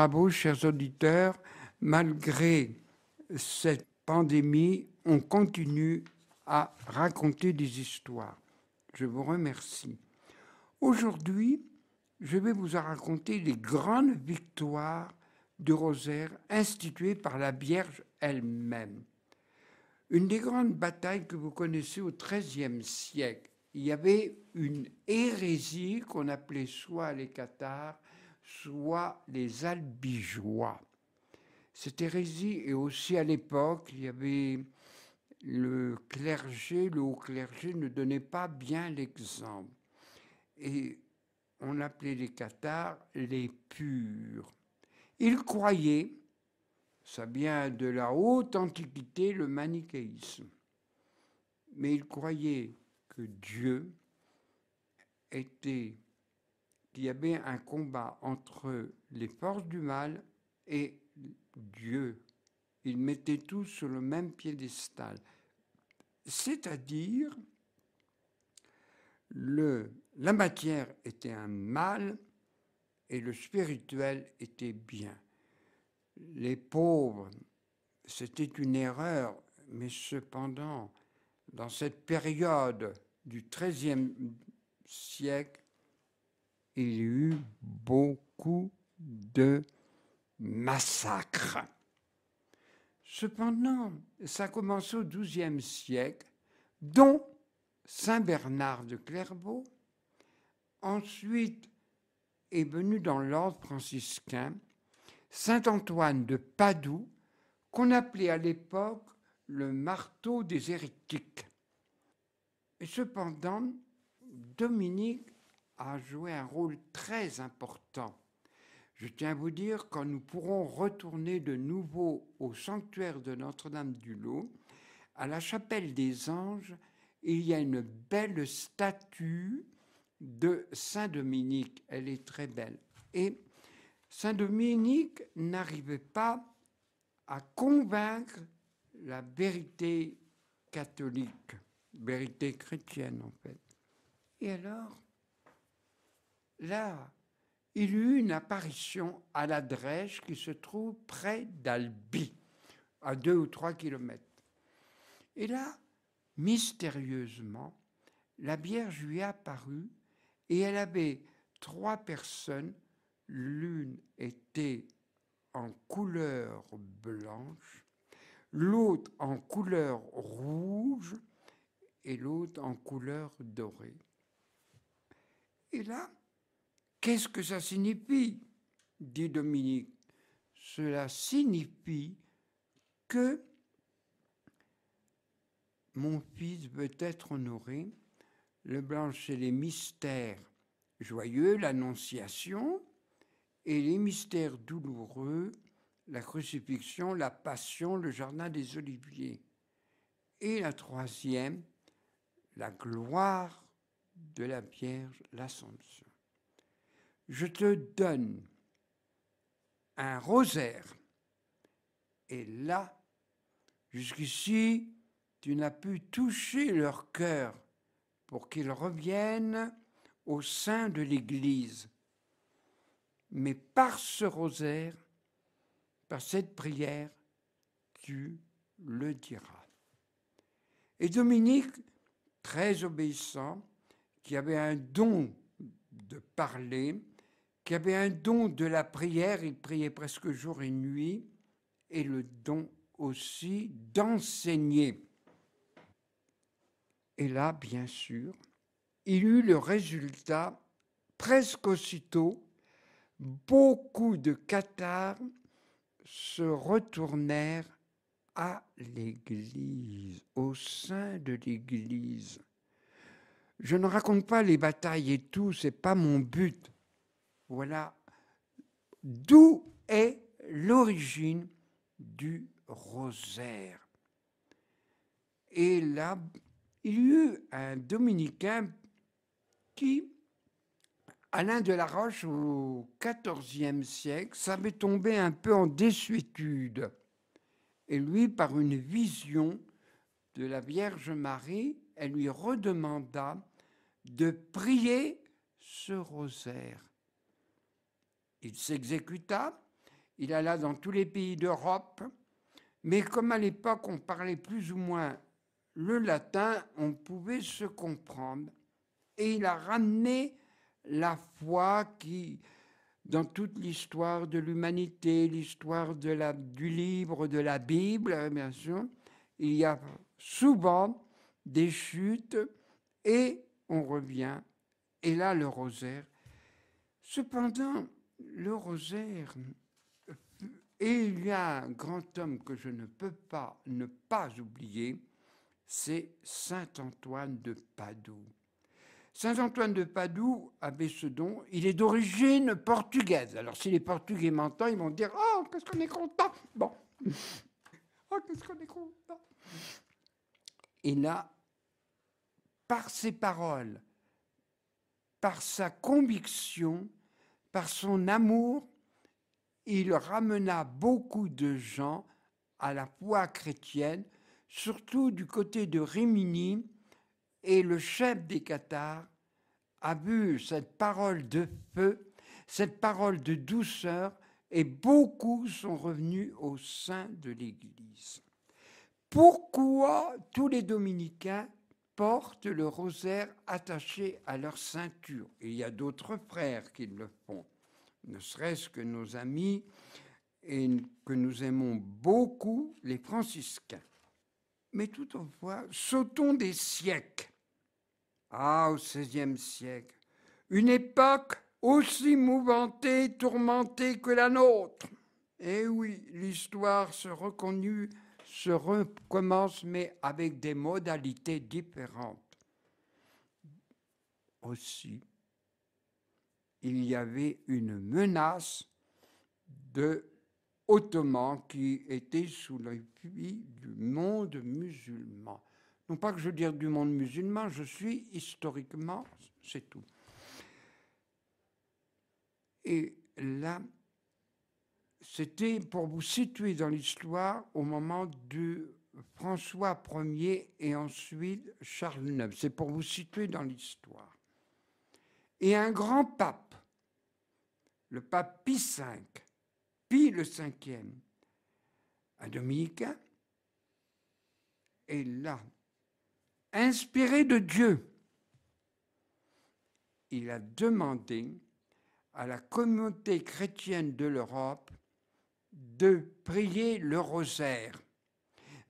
Mirabeau, chers auditeurs, malgré cette pandémie, on continue à raconter des histoires. Je vous remercie. Aujourd'hui, je vais vous raconter les grandes victoires du rosaire instituées par la Vierge elle-même. Une des grandes batailles que vous connaissez au XIIIe siècle, il y avait une hérésie qu'on appelait soit les cathares, soit les albigeois. Cette hérésie, et aussi à l'époque, il y avait le clergé, le haut clergé ne donnait pas bien l'exemple. Et on appelait les cathares les purs. Ils croyaient, ça vient de la haute antiquité, le manichéisme, mais ils croyaient que Dieu était, qu'il y avait un combat entre les forces du mal et Dieu. Ils mettaient tous sur le même piédestal. C'est-à-dire, la matière était un mal et le spirituel était bien. Les pauvres, c'était une erreur, mais cependant, dans cette période du XIIIe siècle, il y a eu beaucoup de massacres. Cependant, ça a commencé au XIIe siècle, dont Saint Bernard de Clairvaux. Ensuite est venu dans l'ordre franciscain Saint Antoine de Padoue, qu'on appelait à l'époque le marteau des hérétiques. Et cependant, Dominique a joué un rôle très important. Je tiens à vous dire, quand nous pourrons retourner de nouveau au sanctuaire de Notre-Dame-du-Lot, à la chapelle des Anges, il y a une belle statue de Saint Dominique. Elle est très belle. Et Saint Dominique n'arrivait pas à convaincre la vérité catholique, vérité chrétienne en fait. Et alors, là, il y eut une apparition à la Drèche qui se trouve près d'Albi, à 2 ou 3 kilomètres. Et là, mystérieusement, la Vierge lui est apparue et elle avait 3 personnes. L'une était en couleur blanche, l'autre en couleur rouge et l'autre en couleur dorée. Et là, qu'est-ce que ça signifie, dit Dominique? Cela signifie que mon fils veut être honoré. Le blanc, c'est les mystères joyeux, l'Annonciation, et les mystères douloureux, la crucifixion, la passion, le jardin des Oliviers. Et la troisième, la gloire de la Vierge, l'Assomption. Je te donne un rosaire. Et là, jusqu'ici, tu n'as pu toucher leur cœur pour qu'ils reviennent au sein de l'Église. Mais par ce rosaire, par cette prière, tu le diras. Et Dominique, très obéissant, qui avait un don de parler, qui avait un don de la prière, il priait presque jour et nuit, et le don aussi d'enseigner. Et là, bien sûr, il eut le résultat, presque aussitôt, beaucoup de cathares se retournèrent à l'Église, au sein de l'Église. Je ne raconte pas les batailles et tout, c'est pas mon but. Voilà d'où est l'origine du rosaire. Et là, il y eut un dominicain qui, Alain de la Roche, au XIVe siècle, savait tomber un peu en désuétude. Et lui, par une vision de la Vierge Marie, elle lui redemanda de prier ce rosaire. Il s'exécuta, il alla dans tous les pays d'Europe, mais comme à l'époque on parlait plus ou moins le latin, on pouvait se comprendre. Et il a ramené la foi qui, dans toute l'histoire de l'humanité, l'histoire du livre, de la Bible, bien sûr, il y a souvent des chutes et on revient. Et là, le rosaire. Cependant, le rosaire, et il y a un grand homme que je ne peux pas ne pas oublier, c'est Saint Antoine de Padoue. Saint Antoine de Padoue avait ce don, il est d'origine portugaise. Alors si les Portugais m'entendent, ils vont dire « Oh, qu'est-ce qu'on est content !» Bon, « Oh, qu'est-ce qu'on est content !» Et là, par ses paroles, par sa conviction, par son amour, il ramena beaucoup de gens à la foi chrétienne, surtout du côté de Rimini, et le chef des Cathares a vu cette parole de feu, cette parole de douceur, et beaucoup sont revenus au sein de l'Église. Pourquoi tous les dominicains portent le rosaire attaché à leur ceinture? Il y a d'autres frères qui le font, ne serait-ce que nos amis et que nous aimons beaucoup, les franciscains. Mais toutefois, sautons des siècles. Ah, au XVIe siècle, une époque aussi mouvementée, tourmentée que la nôtre. Et oui, l'histoire se recommence, mais avec des modalités différentes. Aussi, il y avait une menace de Ottomans qui était sous l'appui du monde musulman. Non pas que je veux dire du monde musulman, je suis historiquement, c'est tout. Et là, c'était pour vous situer dans l'histoire au moment de François Ier et ensuite Charles IX. C'est pour vous situer dans l'histoire. Et un grand pape, le pape Pie V, Pie le Cinquième, un dominicain, est là, inspiré de Dieu. Il a demandé à la communauté chrétienne de l'Europe de prier le rosaire,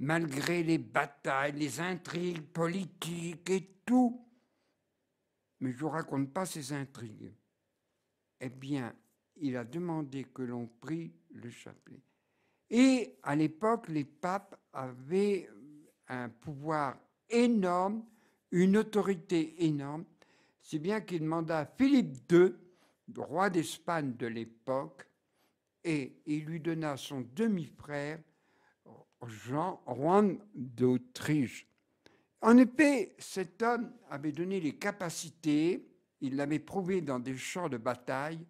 malgré les batailles, les intrigues politiques et tout. Mais je ne vous raconte pas ces intrigues. Eh bien, il a demandé que l'on prie le chapelet. Et à l'époque, les papes avaient un pouvoir énorme, une autorité énorme, si bien qu'il demanda à Philippe II, le roi d'Espagne de l'époque, et il lui donna son demi-frère, Juan d'Autriche. En effet, cet homme avait donné les capacités, il l'avait prouvé dans des champs de bataille,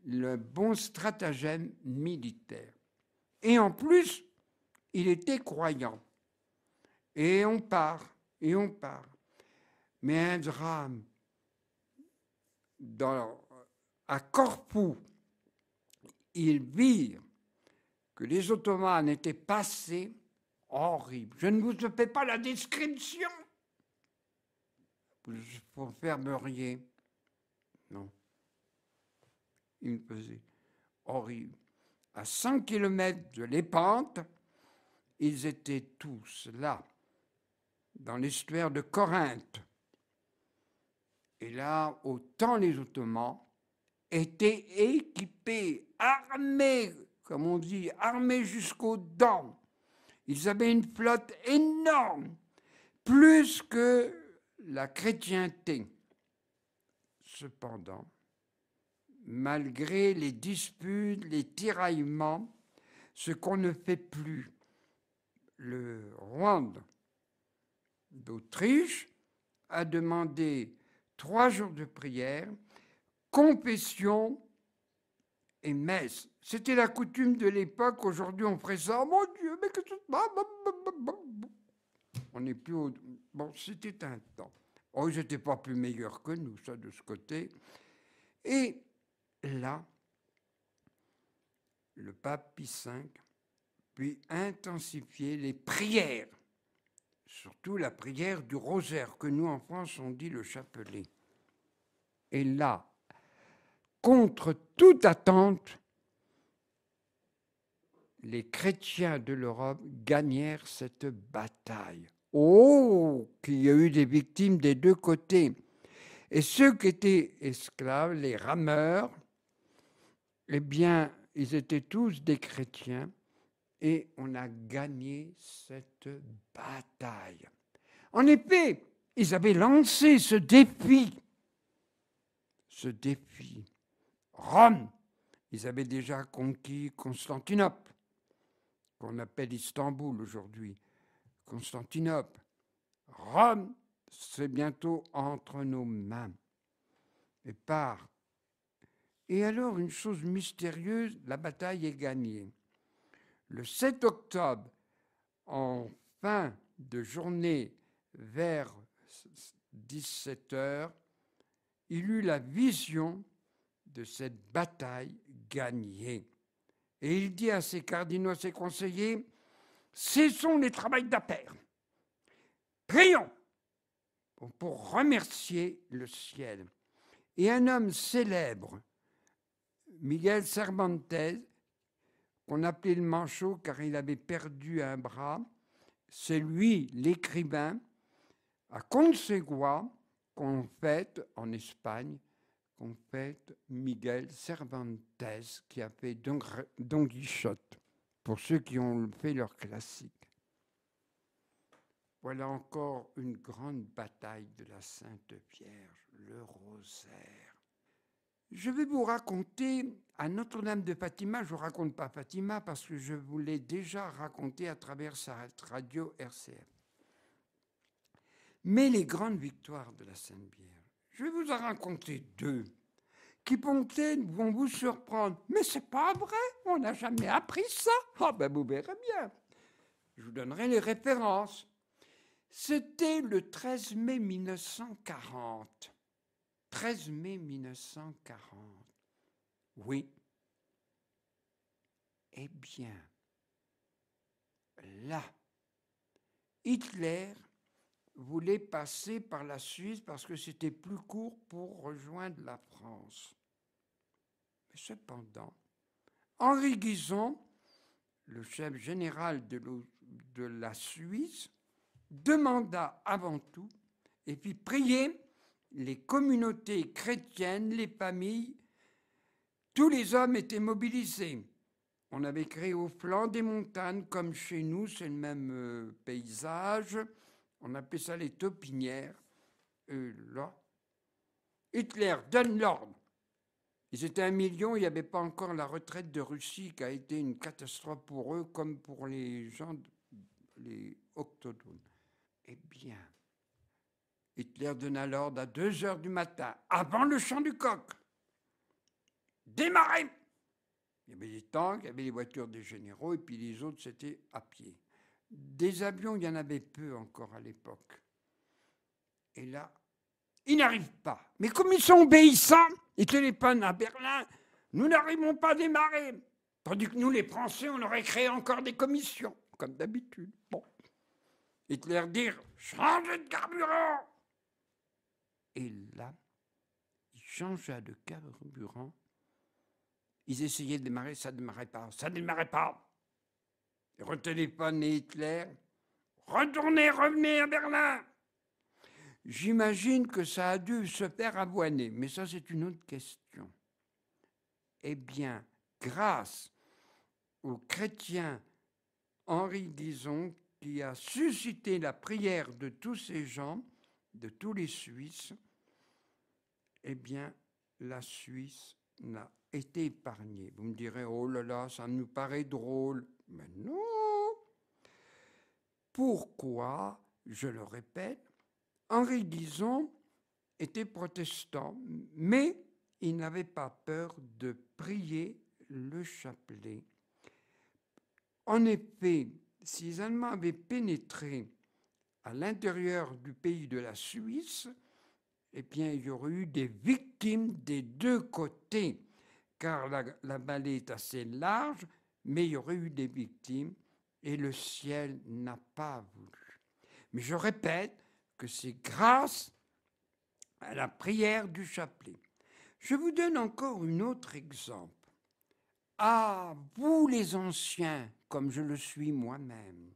le bon stratagème militaire. Et en plus, il était croyant. Et on part. Mais un drame à Corfou, ils virent que les Ottomans étaient passés horribles. Je ne vous fais pas la description. Vous fermeriez. Non. Ils faisaient horrible. À 100 km de Lépante, ils étaient tous là, dans l'estuaire de Corinthe. Et là, autant les Ottomans étaient équipés, armés, comme on dit, armés jusqu'aux dents. Ils avaient une flotte énorme, plus que la chrétienté. Cependant, malgré les disputes, les tiraillements, ce qu'on ne fait plus, le roi d'Autriche a demandé 3 jours de prière, confession et messe. C'était la coutume de l'époque. Aujourd'hui, on ferait ça. Oh mon Dieu, mais que tout... On n'est plus au... Bon, c'était un temps. Oh, ils n'étaient pas plus meilleurs que nous, ça, de ce côté. Et là, le pape Pie V, puis intensifier les prières, surtout la prière du rosaire, que nous en France on dit le chapelet. Et là, contre toute attente, les chrétiens de l'Europe gagnèrent cette bataille. Oh, qu'il y a eu des victimes des deux côtés. Et ceux qui étaient esclaves, les rameurs, eh bien, ils étaient tous des chrétiens et on a gagné cette bataille. En effet, ils avaient lancé ce défi. Rome, ils avaient déjà conquis Constantinople, qu'on appelle Istanbul aujourd'hui. Constantinople. Rome, c'est bientôt entre nos mains. Et alors, une chose mystérieuse, la bataille est gagnée. Le 7 octobre, en fin de journée, vers 17h, il eut la vision de cette bataille gagnée. Et il dit à ses cardinaux, à ses conseillers, cessons les travaux d'affaires. Prions pour remercier le ciel. Et un homme célèbre, Miguel Cervantes, qu'on appelait le manchot car il avait perdu un bras, c'est lui, l'écrivain, à Consegua, qu'on fête en Espagne, qu'on fête Miguel Cervantes, qui a fait Don Quichotte, pour ceux qui ont fait leur classique. Voilà encore une grande bataille de la Sainte Vierge, le rosaire. Je vais vous raconter à Notre-Dame de Fatima, je ne vous raconte pas Fatima parce que je vous l'ai déjà raconté à travers sa radio RCF. Mais les grandes victoires de la Sainte Vierge, je vais vous en raconter deux qui peut-être vont vous surprendre. Mais c'est pas vrai, on n'a jamais appris ça. Ah ben vous verrez bien. Je vous donnerai les références. C'était le 13 mai 1940. 13 mai 1940. Oui. Eh bien, là, Hitler voulait passer par la Suisse parce que c'était plus court pour rejoindre la France. Mais cependant, Henri Guizon, le chef général de la Suisse, demanda avant tout, et puis prier les communautés chrétiennes, les familles, tous les hommes étaient mobilisés. On avait créé au flanc des montagnes, comme chez nous, c'est le même paysage. On appelait ça les taupinières. Et là, Hitler donne l'ordre. Ils étaient 1 million, il n'y avait pas encore la retraite de Russie qui a été une catastrophe pour eux, comme pour les gens, les octogones. Eh bien, Hitler donna l'ordre à 2h du matin, avant le chant du coq. Démarrer! Il y avait des tanks, il y avait les voitures des généraux, et puis les autres, c'était à pied. Des avions, il y en avait peu encore à l'époque. Et là, ils n'arrivent pas. Mais comme ils sont obéissants, ils téléphonent à Berlin, nous n'arrivons pas à démarrer. Tandis que nous, les Français, on aurait créé encore des commissions, comme d'habitude. Bon. Hitler dit, changez de carburant. Et là, il changea de carburant. Ils essayaient de démarrer, ça ne démarrait pas, ça ne démarrait pas. Ils retéléphonaient Hitler, retournez, revenez à Berlin. J'imagine que ça a dû se faire avoiner, mais ça c'est une autre question. Eh bien, grâce au chrétien Henri Guizon, qui a suscité la prière de tous ces gens, de tous les Suisses, eh bien, la Suisse n'a été épargnée. Vous me direz, oh là là, ça nous paraît drôle. Mais non. Pourquoi, je le répète, Henri Guizon était protestant, mais il n'avait pas peur de prier le chapelet. En effet, si les Allemands avaient pénétré à l'intérieur du pays de la Suisse, eh bien, il y aurait eu des victimes des deux côtés, car la vallée est assez large, mais il y aurait eu des victimes et le ciel n'a pas voulu. Mais je répète que c'est grâce à la prière du chapelet. Je vous donne encore un autre exemple. Ah, vous les anciens, comme je le suis moi-même,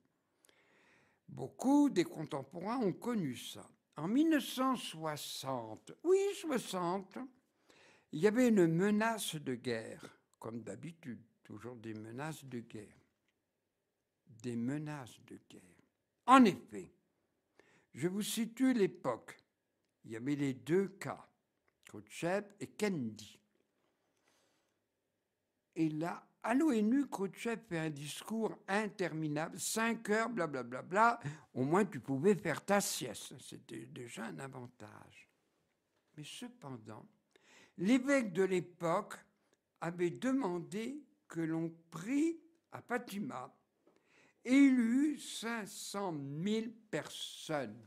beaucoup des contemporains ont connu ça. En 1960, oui, 60, il y avait une menace de guerre, comme d'habitude, toujours des menaces de guerre. Des menaces de guerre. En effet, je vous situe l'époque. Il y avait les deux cas, Khrouchtchev et Kennedy. Et là, à l'ONU, Khrouchtchev fait un discours interminable, 5 heures, blablabla. Bla, bla, bla. Au moins, tu pouvais faire ta sieste. C'était déjà un avantage. Mais cependant, l'évêque de l'époque avait demandé que l'on prie à Fatima et il y eut 500 000 personnes.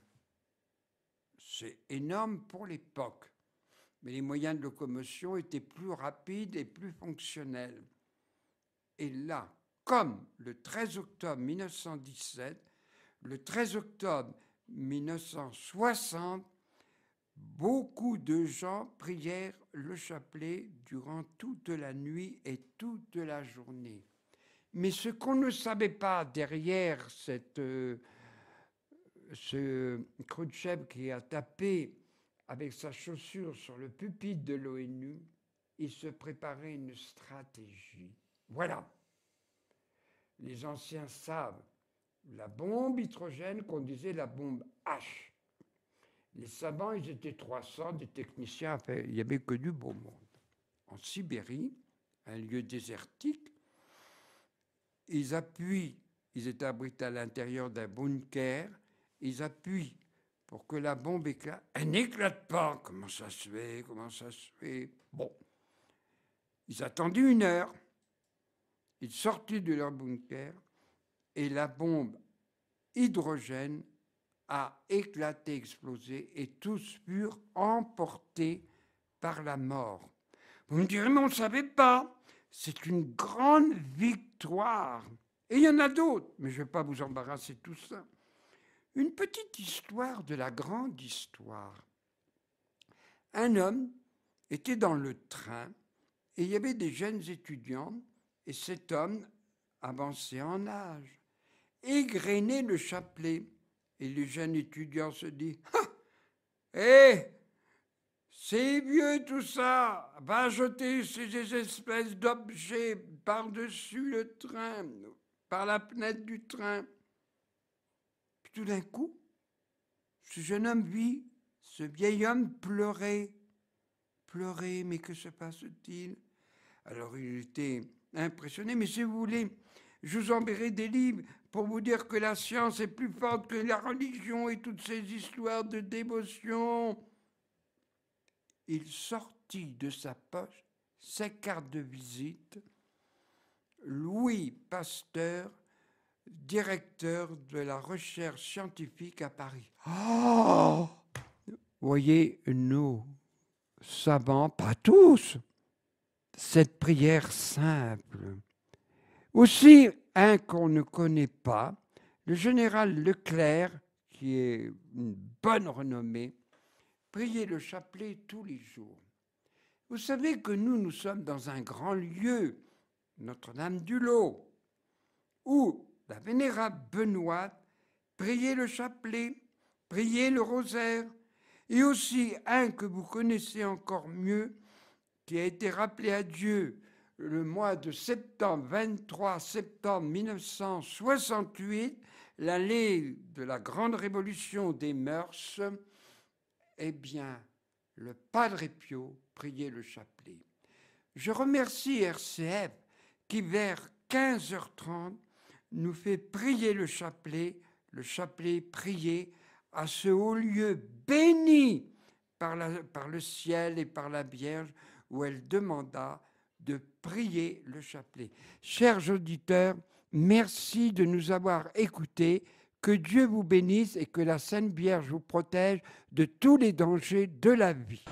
C'est énorme pour l'époque. Mais les moyens de locomotion étaient plus rapides et plus fonctionnels. Et là, comme le 13 octobre 1917, le 13 octobre 1960, beaucoup de gens prièrent le chapelet durant toute la nuit et toute la journée. Mais ce qu'on ne savait pas derrière ce Khrouchtchev qui a tapé avec sa chaussure sur le pupitre de l'ONU, il se préparait une stratégie. Voilà. Les anciens savent. La bombe hydrogène qu'on disait la bombe H. Les savants, ils étaient 300, des techniciens, enfin, il n'y avait que du beau monde. En Sibérie, un lieu désertique, ils étaient abrités à l'intérieur d'un bunker, ils appuient pour que la bombe éclate. Elle n'éclate pas. Comment ça se fait? Bon. Ils attendaient 1 heure. Ils sortaient de leur bunker et la bombe hydrogène a éclaté, explosé et tous furent emportés par la mort. Vous me direz, mais on ne savait pas. C'est une grande victoire. Et il y en a d'autres, mais je ne vais pas vous embarrasser tout ça. Une petite histoire de la grande histoire. Un homme était dans le train et il y avait des jeunes étudiants et cet homme avançait en âge, égrenait le chapelet et le jeune étudiant se dit « Hé, c'est vieux tout ça, va jeter ces espèces d'objets par-dessus le train, par la fenêtre du train. » Puis tout d'un coup, ce jeune homme vit ce vieil homme pleurer. Pleurer, mais que se passe-t-il? Alors il était impressionné, mais si vous voulez, je vous enverrai des livres pour vous dire que la science est plus forte que la religion et toutes ces histoires de dévotion. Il sortit de sa poche sa carte de visite, Louis Pasteur, directeur de la recherche scientifique à Paris. Oh! Vous voyez, nous, savants, pas tous, cette prière simple. Aussi, un qu'on ne connaît pas, le général Leclerc, qui est une bonne renommée, priait le chapelet tous les jours. Vous savez que nous sommes dans un grand lieu, Notre-Dame-du-Lot, où la vénérable Benoîte priait le chapelet, priait le rosaire, et aussi un que vous connaissez encore mieux, qui a été rappelé à Dieu le mois de septembre, 23 septembre 1968, l'année de la grande révolution des mœurs, eh bien, le Padre Pio priait le chapelet. Je remercie RCF qui, vers 15h30, nous fait prier le chapelet prié à ce haut lieu béni par le ciel et par la Vierge, où elle demanda de prier le chapelet. Chers auditeurs, merci de nous avoir écoutés. Que Dieu vous bénisse et que la Sainte Vierge vous protège de tous les dangers de la vie.